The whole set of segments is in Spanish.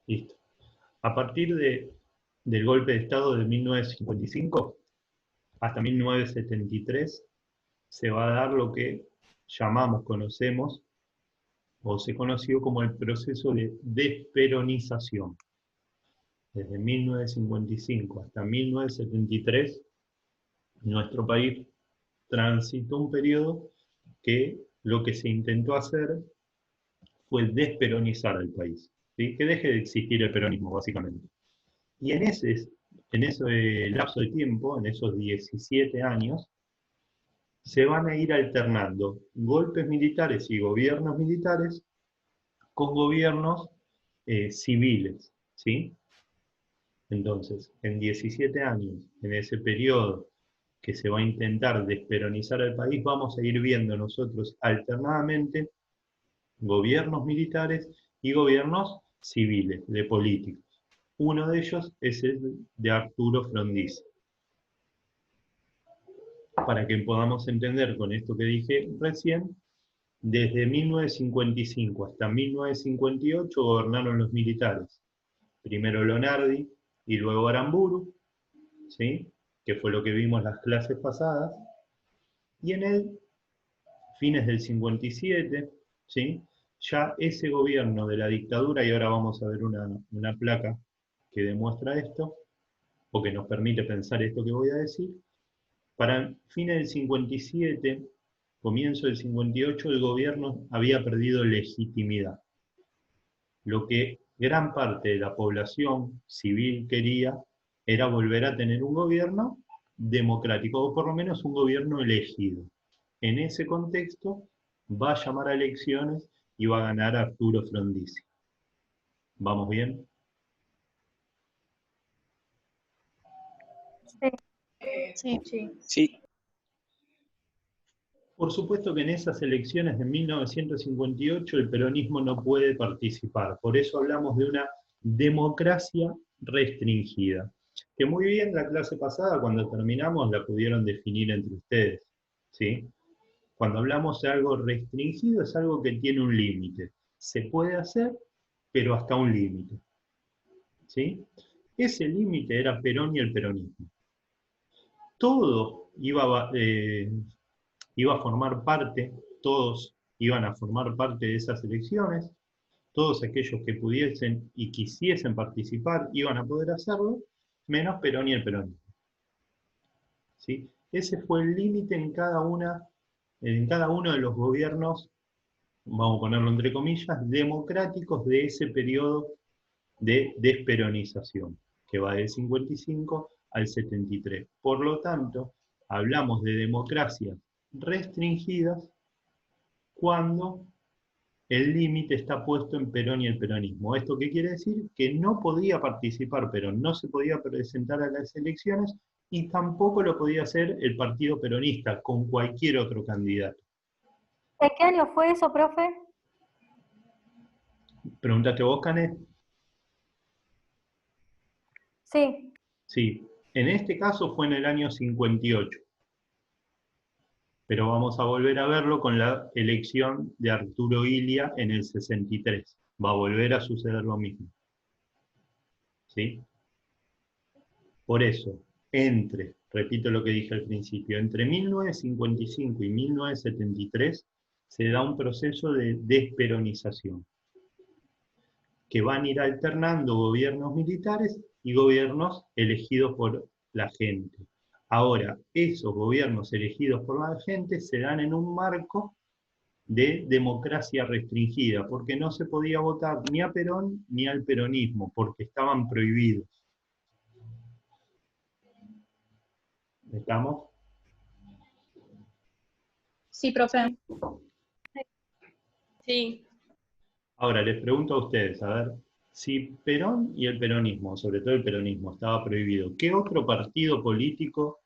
Listo. A partir del golpe de Estado de 1955 hasta 1973 se va a dar lo que conocemos, o se conoció como el proceso de desperonización. Desde 1955 hasta 1973, nuestro país transitó un periodo que lo que se intentó hacer fue desperonizar al país, ¿sí? Que deje de existir el peronismo, básicamente. Y en ese lapso de tiempo, en esos 17 años, se van a ir alternando golpes militares y gobiernos militares con gobiernos civiles, ¿sí? Entonces, en 17 años, en ese periodo que se va a intentar desperonizar al país, vamos a ir viendo nosotros alternadamente gobiernos militares y gobiernos civiles, de políticos. Uno de ellos es el de Arturo Frondizi. Para que podamos entender con esto que dije recién, desde 1955 hasta 1958 gobernaron los militares. Primero Lonardi y luego Aramburu, ¿sí? Que fue lo que vimos las clases pasadas. Y en el fines del 57, ¿sí? Ya ese gobierno de la dictadura, y ahora vamos a ver una placa que demuestra esto, o que nos permite pensar esto que voy a decir, para fines del 57, comienzo del 58, el gobierno había perdido legitimidad. Lo que gran parte de la población civil quería era volver a tener un gobierno democrático, o por lo menos un gobierno elegido. En ese contexto, va a llamar a elecciones y va a ganar Arturo Frondizi. ¿Vamos bien? Sí. Sí. Por supuesto que en esas elecciones de 1958 el peronismo no puede participar, por eso hablamos de una democracia restringida, que muy bien la clase pasada, cuando terminamos, la pudieron definir entre ustedes, ¿sí? Cuando hablamos de algo restringido es algo que tiene un límite, se puede hacer, pero hasta un límite, ¿sí? Ese límite era Perón y el peronismo. Todo iba a formar parte, todos iban a formar parte de esas elecciones, todos aquellos que pudiesen y quisiesen participar iban a poder hacerlo, menos Perón y el peronismo. ¿Sí? Ese fue el límite en cada uno de los gobiernos, vamos a ponerlo entre comillas, democráticos de ese periodo de desperonización, que va del 55 al 73. Por lo tanto, hablamos de democracias restringidas cuando el límite está puesto en Perón y el peronismo. ¿Esto qué quiere decir? Que no podía participar Perón, no se podía presentar a las elecciones y tampoco lo podía hacer el partido peronista con cualquier otro candidato. ¿De qué año fue eso, profe? ¿Preguntaste vos, Canet? Sí. Sí, en este caso fue en el año 58. Pero vamos a volver a verlo con la elección de Arturo Illia en el 63. Va a volver a suceder lo mismo. ¿Sí? Por eso, repito lo que dije al principio, entre 1955 y 1973 se da un proceso de desperonización, que van a ir alternando gobiernos militares y gobiernos elegidos por la gente. Ahora, esos gobiernos elegidos por la gente se dan en un marco de democracia restringida, porque no se podía votar ni a Perón ni al peronismo, porque estaban prohibidos. ¿Estamos? Sí, profe. Sí. Ahora, les pregunto a ustedes, a ver, si Perón y el peronismo, sobre todo el peronismo, estaba prohibido, ¿qué otro partido político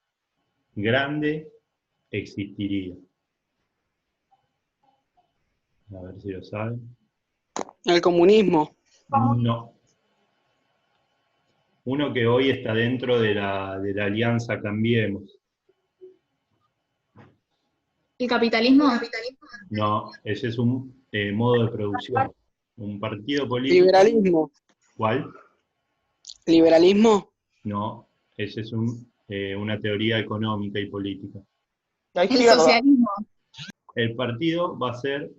grande existiría? A ver si lo saben. El comunismo. No. Uno que hoy está dentro de la alianza Cambiemos. ¿El capitalismo? No, ese es un modo de producción. Un partido político. Liberalismo. ¿Cuál? Liberalismo. No, ese es una teoría económica y política. La El izquierda. socialismo. El partido va a ser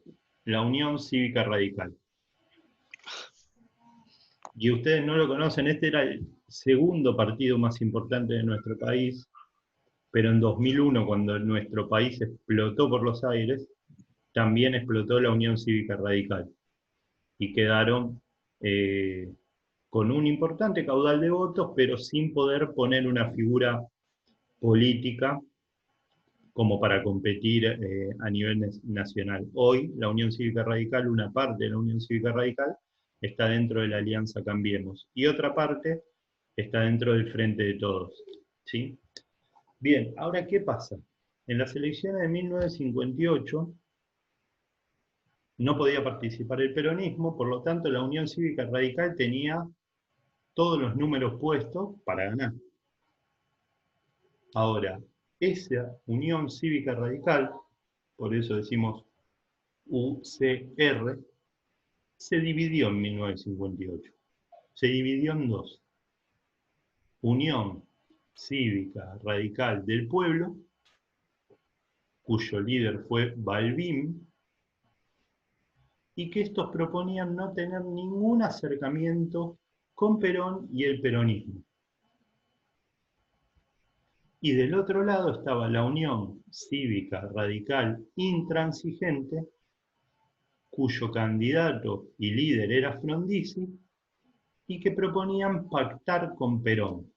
la Unión Cívica Radical. Y ustedes no lo conocen, este era el segundo partido más importante de nuestro país, pero en 2001, cuando nuestro país explotó por los aires, también explotó la Unión Cívica Radical. Y quedaron con un importante caudal de votos, pero sin poder poner una figura política como para competir a nivel nacional. Hoy, la Unión Cívica Radical, una parte de la Unión Cívica Radical, está dentro de la Alianza Cambiemos, y otra parte está dentro del Frente de Todos. ¿Sí? Bien, ahora, ¿qué pasa? En las elecciones de 1958 no podía participar el peronismo, por lo tanto la Unión Cívica Radical tenía todos los números puestos para ganar. Ahora, esa Unión Cívica Radical, por eso decimos UCR, se dividió en 1958. Se dividió en dos. Unión Cívica Radical del Pueblo, cuyo líder fue Balbín, y que estos proponían no tener ningún acercamiento con Perón y el peronismo. Y del otro lado estaba la Unión Cívica Radical Intransigente, cuyo candidato y líder era Frondizi, y que proponían pactar con Perón.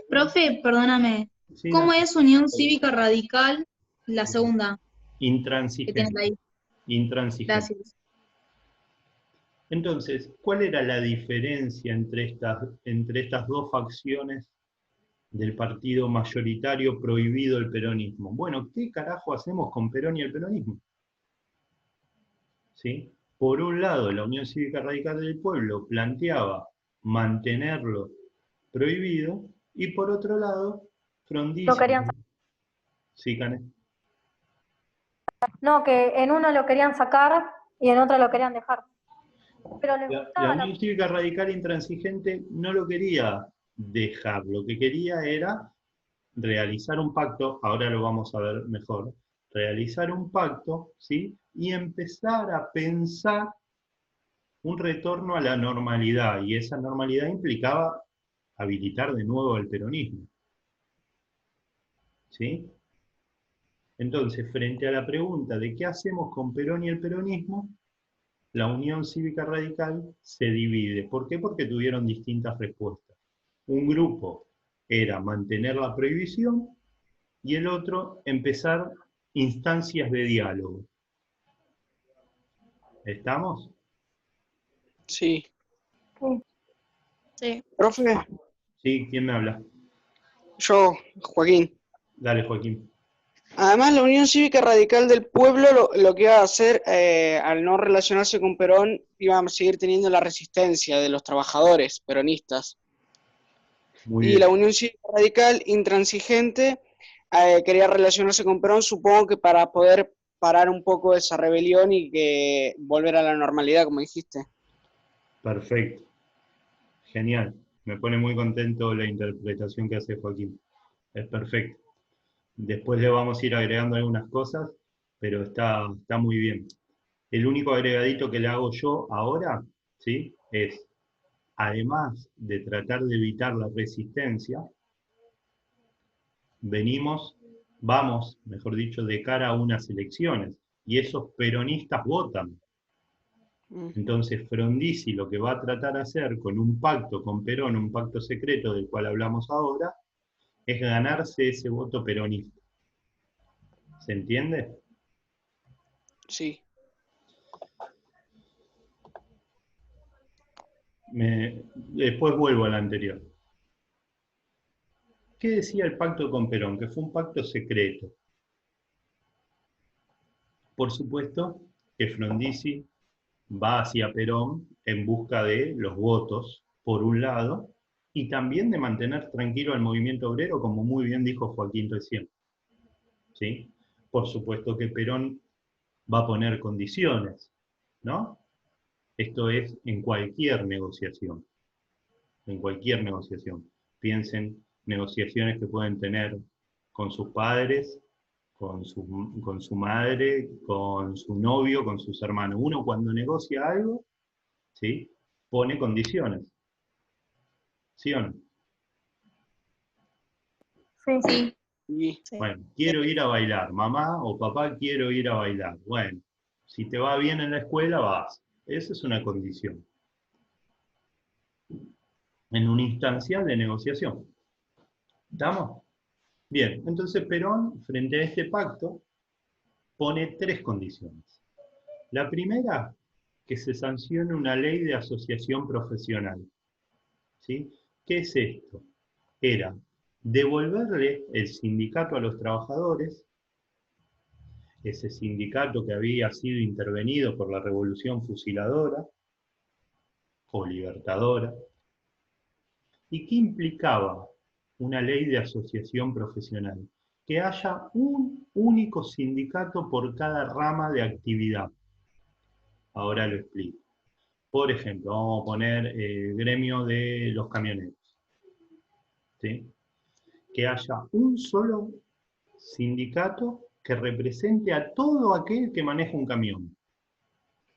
Profe, perdóname. ¿Sí? ¿Cómo es Unión Cívica Radical, la segunda que tenés Intransigente. ahí? Intransigente. Gracias. Entonces, ¿cuál era la diferencia entre estas dos facciones del partido mayoritario prohibido el peronismo? Bueno, ¿qué carajo hacemos con Perón y el peronismo? ¿Sí? Por un lado, la Unión Cívica Radical del Pueblo planteaba mantenerlo prohibido, y por otro lado, Frondizi... Lo querían Sí, Cane. No, que en uno lo querían sacar y en otro lo querían dejar. Pero les La gustaba Unión Cívica Radical Intransigente no lo quería dejar, lo que quería era realizar un pacto, ahora lo vamos a ver mejor, realizar un pacto, ¿sí? Y empezar a pensar un retorno a la normalidad, y esa normalidad implicaba habilitar de nuevo el peronismo. ¿Sí? Entonces, frente a la pregunta de qué hacemos con Perón y el peronismo, la Unión Cívica Radical se divide. ¿Por qué? Porque tuvieron distintas respuestas. Un grupo era mantener la prohibición y el otro empezar instancias de diálogo. ¿Estamos? Sí. Sí. Profe, ¿Sí? ¿Quién me habla? yo, Joaquín. Dale, Joaquín. Además, la Unión Cívica Radical del Pueblo lo que iba a hacer, al no relacionarse con Perón, iba a seguir teniendo la resistencia de los trabajadores peronistas. Muy Y bien. la Unión Cívica Radical Intransigente quería relacionarse con Perón, supongo que para poder parar un poco esa rebelión y que volver a la normalidad, como dijiste. Perfecto. Genial. Me pone muy contento la interpretación que hace Joaquín. Es perfecto. Después le vamos a ir agregando algunas cosas, pero está muy bien. El único agregadito que le hago yo ahora, ¿sí? Es, además de tratar de evitar la resistencia, vamos, mejor dicho, de cara a unas elecciones, y esos peronistas votan. Entonces Frondizi lo que va a tratar de hacer con un pacto con Perón, un pacto secreto del cual hablamos ahora, es ganarse ese voto peronista. ¿Se entiende? Sí. Después vuelvo al anterior. ¿Qué decía el pacto con Perón? Que fue un pacto secreto. Por supuesto que Frondizi va hacia Perón en busca de los votos, por un lado, y también de mantener tranquilo al movimiento obrero, como muy bien dijo Joaquín recién. ¿Sí? Por supuesto que Perón va a poner condiciones, ¿no? Esto es en cualquier negociación, en cualquier negociación. Piensen negociaciones que pueden tener con sus padres, con su madre, con su novio, con sus hermanos. Uno cuando negocia algo, ¿sí? Pone condiciones, ¿sí o no? Sí. Sí, Y sí. Bueno, quiero ir a bailar, mamá o papá, quiero ir a bailar. Bueno, si te va bien en la escuela, vas. Esa es una condición. En una instancia de negociación. ¿Estamos? Bien, entonces Perón, frente a este pacto, pone tres condiciones. La primera, que se sancione una ley de asociación profesional. ¿Sí? ¿Qué es esto? Era devolverle el sindicato a los trabajadores, ese sindicato que había sido intervenido por la Revolución Fusiladora o Libertadora, y que implicaba una ley de asociación profesional, que haya un único sindicato por cada rama de actividad. Ahora lo explico. Por ejemplo, vamos a poner el gremio de los camioneros, ¿sí? Que haya un solo sindicato que represente a todo aquel que maneja un camión.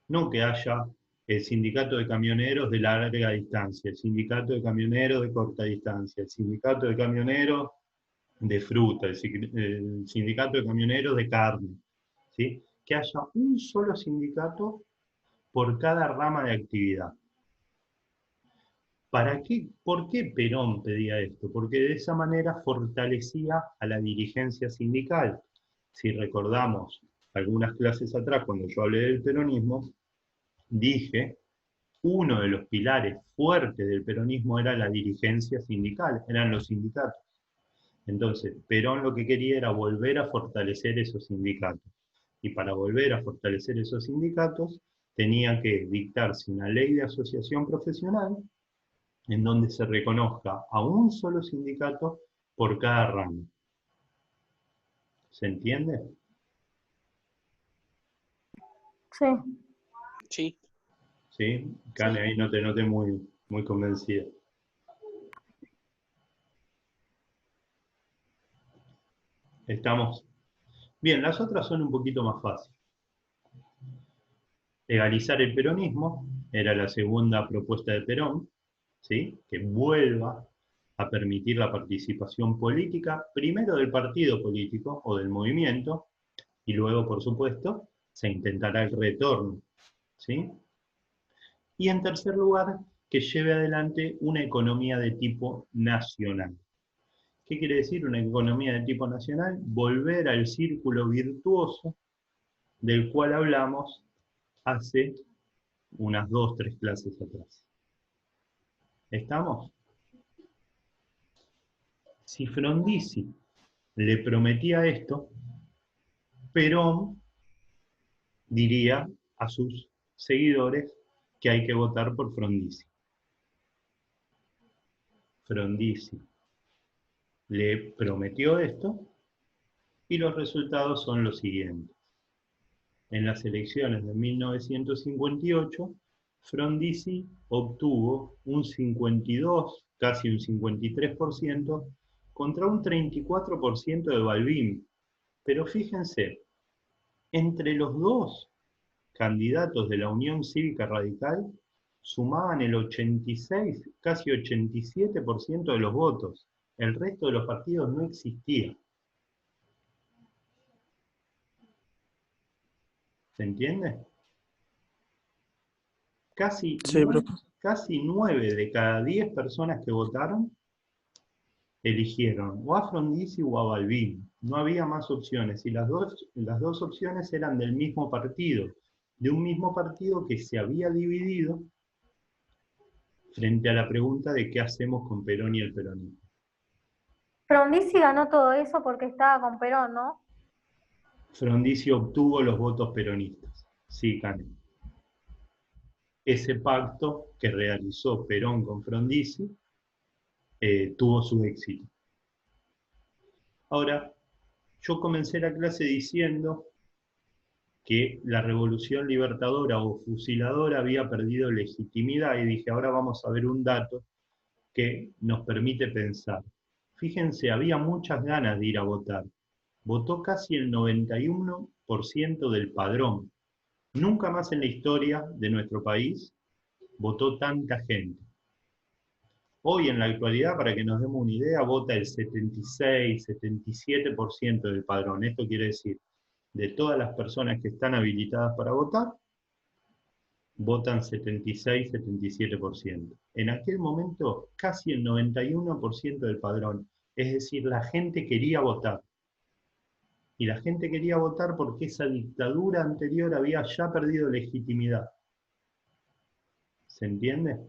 No que haya el sindicato de camioneros de larga distancia, el sindicato de camioneros de corta distancia, el sindicato de camioneros de fruta, el sindicato de camioneros de carne, ¿sí? Que haya un solo sindicato por cada rama de actividad. ¿Para qué? ¿Por qué Perón pedía esto? Porque de esa manera fortalecía a la dirigencia sindical. Si recordamos algunas clases atrás, cuando yo hablé del peronismo, dije, uno de los pilares fuertes del peronismo era la dirigencia sindical, eran los sindicatos. Entonces, Perón lo que quería era volver a fortalecer esos sindicatos. Y para volver a fortalecer esos sindicatos, tenía que dictarse una ley de asociación profesional en donde se reconozca a un solo sindicato por cada rama. ¿Se entiende? Sí. sí, ¿Sí? Cane, ahí no te noté muy convencida. ¿Estamos? Bien, las otras son un poquito más fáciles. Legalizar el peronismo era la segunda propuesta de Perón, ¿sí? Que vuelva a permitir la participación política, primero del partido político o del movimiento, y luego, por supuesto, se intentará el retorno, ¿sí? Y en tercer lugar, que lleve adelante una economía de tipo nacional. ¿Qué quiere decir una economía de tipo nacional? Volver al círculo virtuoso del cual hablamos hace unas 2, 3 clases atrás. ¿Estamos? Si Frondizi le prometía esto, Perón diría a sus seguidores que hay que votar por Frondizi. Frondizi le prometió esto y los resultados son los siguientes. En las elecciones de 1958, Frondizi obtuvo un 52, casi un 53%, contra un 34% de Balbín. Pero fíjense, entre los dos candidatos de la Unión Cívica Radical sumaban el 86, casi 87% de los votos. El resto de los partidos no existía. ¿Se entiende? Casi, Sí, profe. casi 9 de cada 10 personas que votaron eligieron o a Frondizi o a Balbín. No había más opciones y las dos opciones eran del mismo partido, de un mismo partido que se había dividido frente a la pregunta de qué hacemos con Perón y el peronismo. Frondizi ganó todo eso porque estaba con Perón, ¿no? Frondizi obtuvo los votos peronistas. Sí, Cane. Ese pacto que realizó Perón con Frondizi tuvo su éxito. Ahora, yo comencé la clase diciendo que la revolución libertadora o fusiladora había perdido legitimidad y dije, ahora vamos a ver un dato que nos permite pensar. Fíjense, había muchas ganas de ir a votar. Votó casi el 91% del padrón. Nunca más en la historia de nuestro país votó tanta gente. Hoy en la actualidad, para que nos demos una idea, vota el 76, 77% del padrón. Esto quiere decir, de todas las personas que están habilitadas para votar, votan 76, 77%. En aquel momento, casi el 91% del padrón. Es decir, la gente quería votar. Y la gente quería votar porque esa dictadura anterior había ya perdido legitimidad. ¿Se entiende?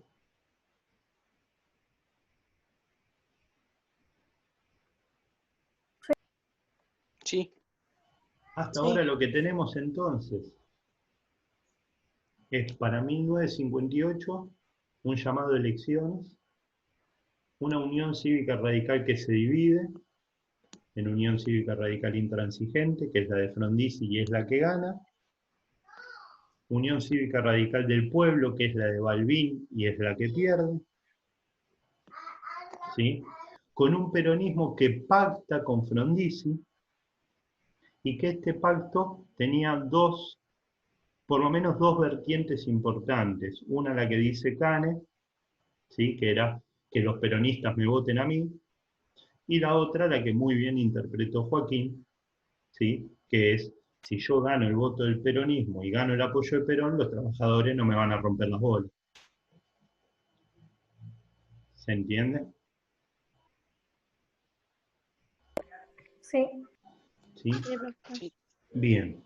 Sí. Hasta Sí. ahora lo que tenemos entonces es para 1958 un llamado de elecciones, una unión cívica radical que se divide en Unión Cívica Radical Intransigente, que es la de Frondizi y es la que gana, Unión Cívica Radical del Pueblo, que es la de Balbín y es la que pierde, ¿sí? Con un peronismo que pacta con Frondizi y que este pacto tenía por lo menos dos vertientes importantes. Una la que dice Cane, ¿sí? Que era que los peronistas me voten a mí, y la otra la que muy bien interpretó Joaquín, ¿sí? Que es, si yo gano el voto del peronismo y gano el apoyo de Perón, los trabajadores no me van a romper las bolas. ¿Se entiende? Sí. ¿Sí? Sí. Bien.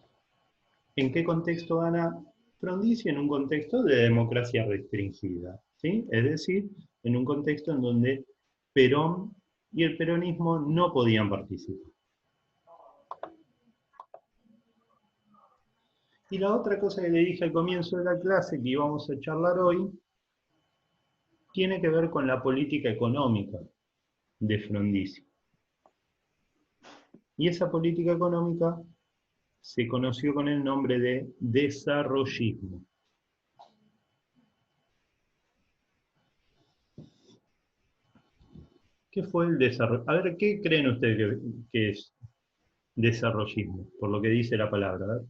¿En qué contexto gana Frondizi? En un contexto de democracia restringida, ¿sí? Es decir, en un contexto en donde Perón y el peronismo no podían participar. Y la otra cosa que le dije al comienzo de la clase que íbamos a charlar hoy tiene que ver con la política económica de Frondizi. Y esa política económica se conoció con el nombre de desarrollismo. ¿Qué fue el desarrollo? A ver, ¿qué creen ustedes que es desarrollismo? Por lo que dice la palabra. A ver.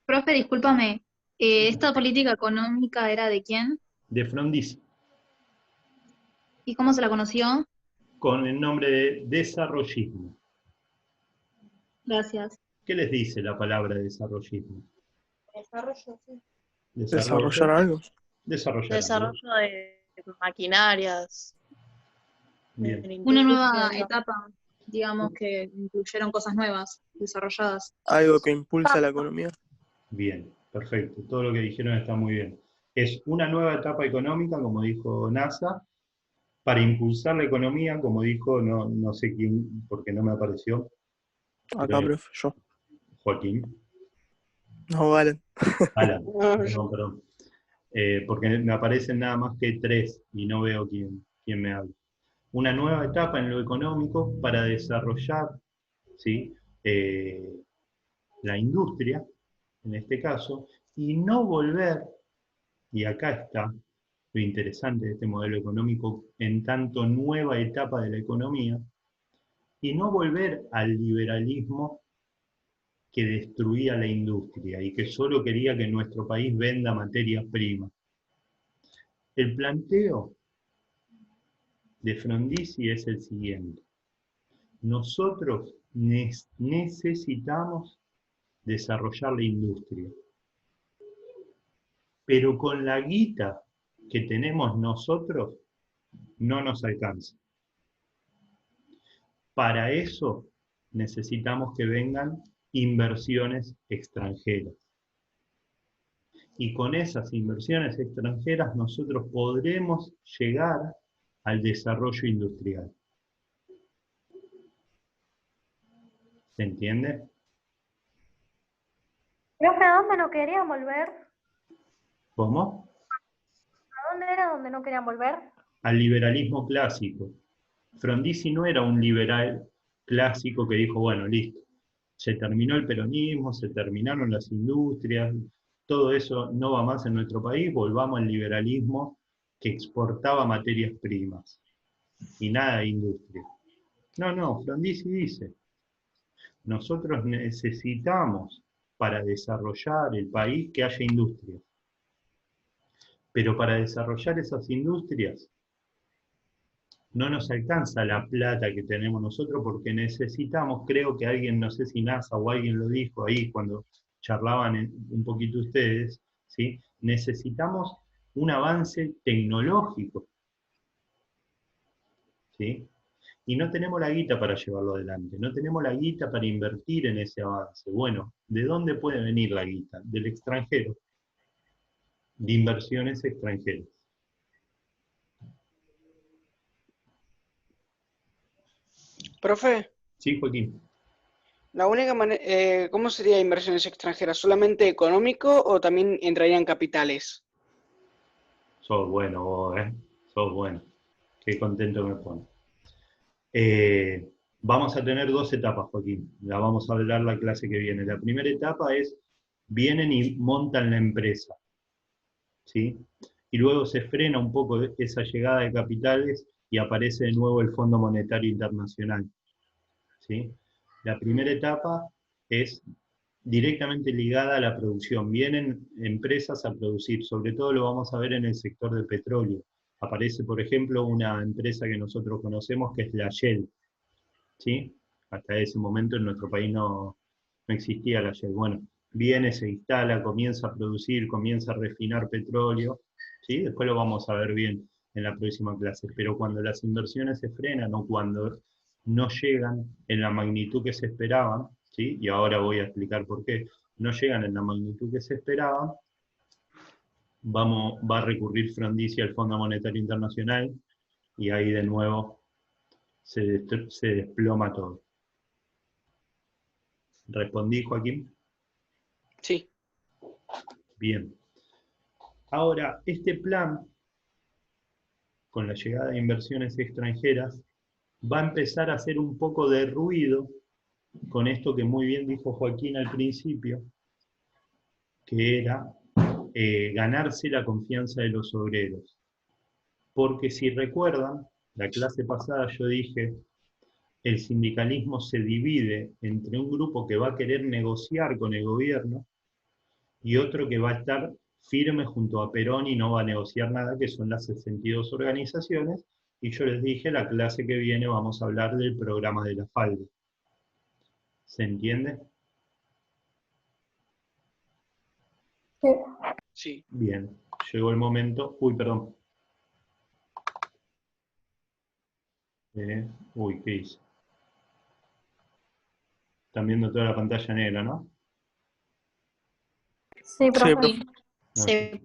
Profe, discúlpame, ¿esta política económica era de quién? De Frondizi, ¿Y cómo se la conoció? con el nombre de desarrollismo. Gracias. ¿Qué les dice la palabra desarrollismo? Desarrollo, sí. Desarrollar Desarrollo, algo. desarrollar algo. Desarrollo de maquinarias, Bien. de la Una industria, nueva digamos. etapa, digamos que incluyeron cosas nuevas, desarrolladas. Algo que impulsa la economía. Bien, perfecto. Todo lo que dijeron está muy bien. Es una nueva etapa económica, como dijo NASA, para impulsar la economía, como dijo, no sé quién, porque no me apareció, Acá, pero profe, yo. Joaquín. No, Alan. Alan, No, perdón. Porque me aparecen nada más que tres y no veo quién me habla. Una nueva etapa en lo económico para desarrollar, ¿sí? La industria, en este caso, y no volver, y acá está lo interesante de este modelo económico en tanto nueva etapa de la economía, y no volver al liberalismo que destruía la industria y que solo quería que nuestro país venda materias primas. El planteo de Frondizi es el siguiente. Nosotros necesitamos desarrollar la industria, pero con la guita que tenemos nosotros no nos alcanza. Para eso necesitamos que vengan inversiones extranjeras. Y con esas inversiones extranjeras nosotros podremos llegar al desarrollo industrial. ¿Se entiende? Profe, ¿a dónde no querían volver? ¿Cómo? ¿A dónde era donde no querían volver? al liberalismo clásico. Frondizi no era un liberal clásico que dijo, bueno, listo, se terminó el peronismo, se terminaron las industrias, todo eso no va más en nuestro país, volvamos al liberalismo que exportaba materias primas y nada de industria. No, Frondizi dice, nosotros necesitamos para desarrollar el país que haya industrias. Pero para desarrollar esas industrias no nos alcanza la plata que tenemos nosotros porque necesitamos, creo que alguien, no sé si NASA o alguien lo dijo ahí cuando charlaban un poquito ustedes, ¿sí? Necesitamos un avance tecnológico, ¿sí? Y no tenemos la guita para llevarlo adelante, no tenemos la guita para invertir en ese avance. Bueno, ¿de dónde puede venir la guita? Del extranjero, de inversiones extranjeras. Profe, Sí, Joaquín. la única manera, ¿cómo sería inversiones extranjeras? ¿Solamente económico o también entrarían capitales? Sos bueno vos, ¿eh? Sos bueno. Qué contento me pone. Vamos a tener dos etapas, Joaquín. La vamos a hablar la clase que viene. La primera etapa es, vienen y montan la empresa, ¿sí? Y luego se frena un poco esa llegada de capitales y aparece de nuevo el Fondo Monetario Internacional, ¿sí? La primera etapa es directamente ligada a la producción. Vienen empresas a producir, sobre todo lo vamos a ver en el sector del petróleo. Aparece, por ejemplo, una empresa que nosotros conocemos que es la Shell, ¿sí? Hasta ese momento en nuestro país no existía la Shell. Bueno, viene, se instala, comienza a producir, comienza a refinar petróleo, ¿sí? Después lo vamos a ver bien en la próxima clase. Pero cuando las inversiones se frenan o cuando no llegan en la magnitud que se esperaban, ¿sí? Y ahora voy a explicar por qué, no llegan en la magnitud que se esperaban, va a recurrir Frondizi al Fondo Monetario Internacional y ahí de nuevo se desploma todo. ¿Respondí, Joaquín? Sí. Bien. Ahora, este plan, con la llegada de inversiones extranjeras, va a empezar a hacer un poco de ruido con esto que muy bien dijo Joaquín al principio, que era ganarse la confianza de los obreros. Porque si recuerdan, la clase pasada yo dije, el sindicalismo se divide entre un grupo que va a querer negociar con el gobierno y otro que va a estar firme junto a Perón y no va a negociar nada, que son las 62 organizaciones, y yo les dije, la clase que viene vamos a hablar del programa de la falda. ¿Se entiende? Sí. Sí. Bien, llegó el momento. Uy, perdón. Uy, ¿qué hice? Están viendo toda la pantalla negra, ¿no? Sí, profe. profe. No Sí. sé,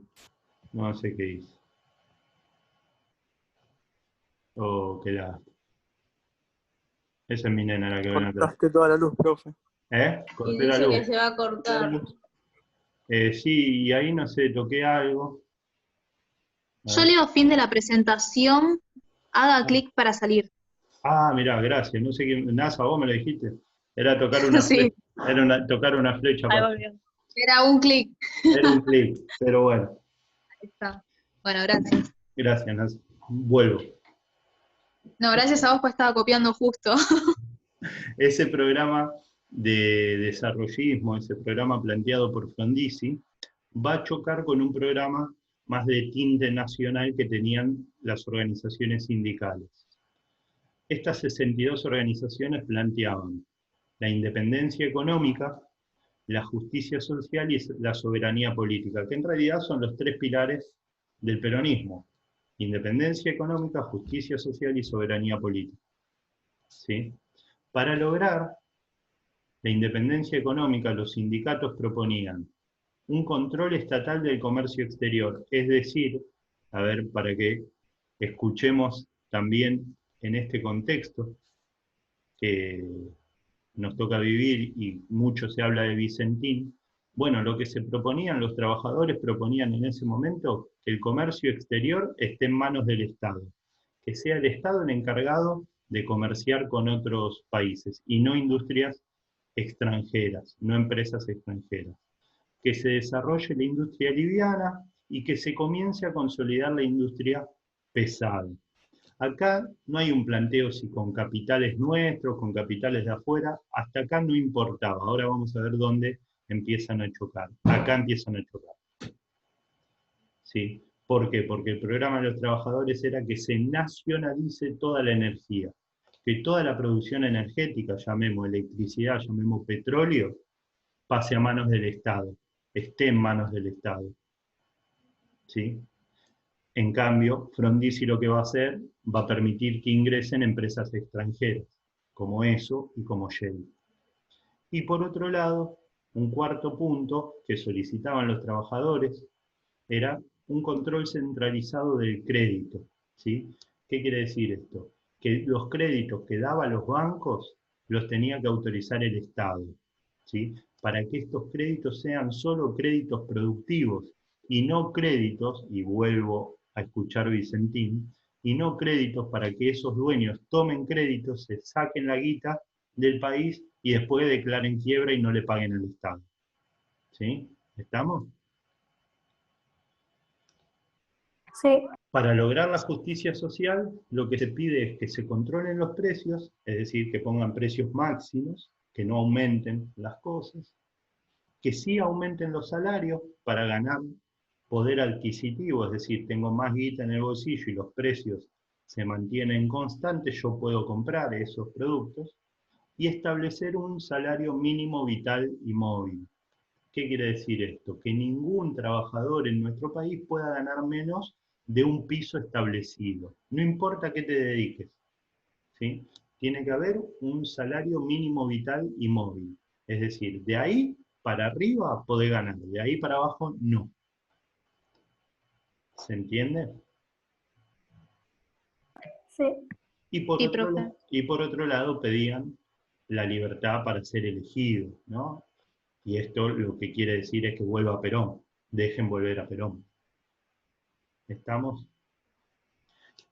no sé qué hice. Oh, qué lástima. Esa es mi nena la que ven atrás. Cortaste toda la luz, profe. Corté la luz. se va a cortar. Sí, y ahí no sé, toqué algo. A Yo ver. leo fin de la presentación, haga clic para salir. Ah, mirá, gracias. No sé quién. NASA, vos me lo dijiste. Era tocar una Sí. flecha. Era tocar una flecha. Ahí para- volvió. Era un clic. Era un clic, pero bueno. Ahí está. Bueno, gracias. Gracias, NASA. Vuelvo. No, gracias a vos, pues estaba copiando justo. Ese programa de desarrollismo, ese programa planteado por Frondizi, va a chocar con un programa más de tinte nacional que tenían las organizaciones sindicales. Estas 62 organizaciones planteaban la independencia económica, la justicia social y la soberanía política, que en realidad son los tres pilares del peronismo: independencia económica, justicia social y soberanía política. ¿Sí? Para lograr la independencia económica, los sindicatos proponían un control estatal del comercio exterior, es decir, a ver, para que escuchemos también en este contexto que nos toca vivir y mucho se habla de Vicentín, bueno, lo que se proponían, los trabajadores proponían en ese momento que el comercio exterior esté en manos del Estado. que sea el Estado el encargado de comerciar con otros países y no industrias extranjeras, no empresas extranjeras. Que se desarrolle la industria liviana y que se comience a consolidar la industria pesada. Acá no hay un planteo si con capitales nuestros, con capitales de afuera, hasta acá no importaba. Ahora vamos a ver dónde empiezan a chocar. Acá empiezan a chocar. ¿Sí? ¿Por qué? Porque el programa de los trabajadores era que se nacionalice toda la energía, que toda la producción energética, llamemos electricidad, llamemos petróleo, pase a manos del Estado, esté en manos del Estado. ¿Sí? En cambio, Frondizi lo que va a hacer, va a permitir que ingresen empresas extranjeras, como ESO y como Shell. Y por otro lado, un cuarto punto que solicitaban los trabajadores era un control centralizado del crédito. ¿Sí? ¿Qué quiere decir esto? Que los créditos que daban los bancos los tenía que autorizar el Estado. ¿Sí? Para que estos créditos sean solo créditos productivos y no créditos, y vuelvo a escuchar Vicentín, y no créditos para que esos dueños tomen créditos, se saquen la guita del país y después declaren quiebra y no le paguen al Estado. ¿Sí? ¿Estamos? Sí, Para lograr la justicia social, lo que se pide es que se controlen los precios, es decir, que pongan precios máximos, que no aumenten las cosas, que sí aumenten los salarios para ganar poder adquisitivo, es decir, tengo más guita en el bolsillo y los precios se mantienen constantes, yo puedo comprar esos productos, y establecer un salario mínimo vital y móvil. ¿Qué quiere decir esto? Que ningún trabajador en nuestro país pueda ganar menos de un piso establecido, no importa a qué te dediques. ¿Sí? Tiene que haber un salario mínimo vital y móvil. Es decir, de ahí para arriba podés ganar, de ahí para abajo no. ¿Se entiende? sí, Y por, Sí, otro, profe. y por otro lado pedían la libertad para ser elegido, ¿no? Y esto lo que quiere decir es que vuelva a Perón, dejen volver a Perón. ¿Estamos?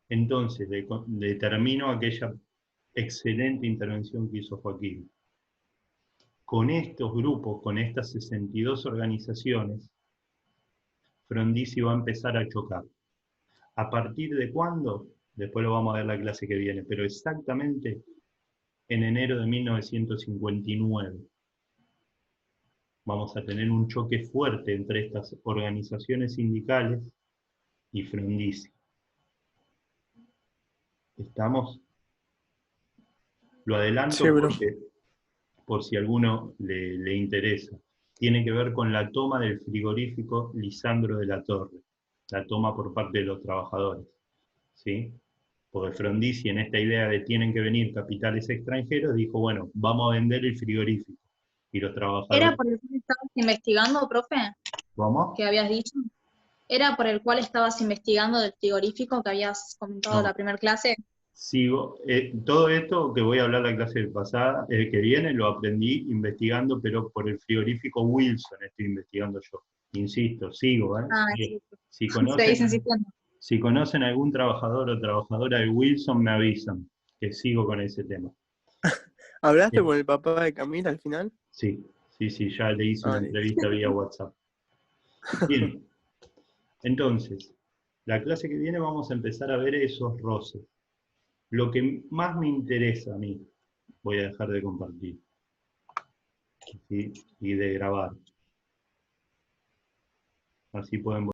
Entonces, determino aquella excelente intervención que hizo Joaquín. Con estos grupos, con estas 62 organizaciones, Frondizi va a empezar a chocar. ¿A partir de cuándo? Después lo vamos a ver la clase que viene, pero exactamente en enero de 1959 vamos a tener un choque fuerte entre estas organizaciones sindicales y Frondizi. ¿Estamos? Lo adelanto Sí, bro. porque, por si a alguno le interesa. Tiene que ver con la toma del frigorífico Lisandro de la Torre, la toma por parte de los trabajadores. ¿Sí? Porque Frondizi, en esta idea de tienen que venir capitales extranjeros, dijo, bueno, vamos a vender el frigorífico. Y los ¿Era trabajadores, por el cual estabas investigando, profe? ¿cómo? ¿Que habías dicho? ¿Era por el cual estabas investigando del frigorífico que habías comentado en No, la primera clase? sigo. Todo esto que voy a hablar la clase pasada, que viene, lo aprendí investigando, pero por el frigorífico Wilson estoy investigando yo. Insisto, sigo, ¿eh? Ah, Si, sí. si Seguís conocen, insistiendo. si conocen algún trabajador o trabajadora de Wilson, me avisan, que sigo con ese tema. ¿Hablaste Bien. con el papá de Camila al final? Sí, sí, ya le hice una Ah, listo. entrevista vía WhatsApp. Bien, entonces, la clase que viene vamos a empezar a ver esos roces. Lo que más me interesa a mí, voy a dejar de compartir, ¿sí? Y de grabar. Así pueden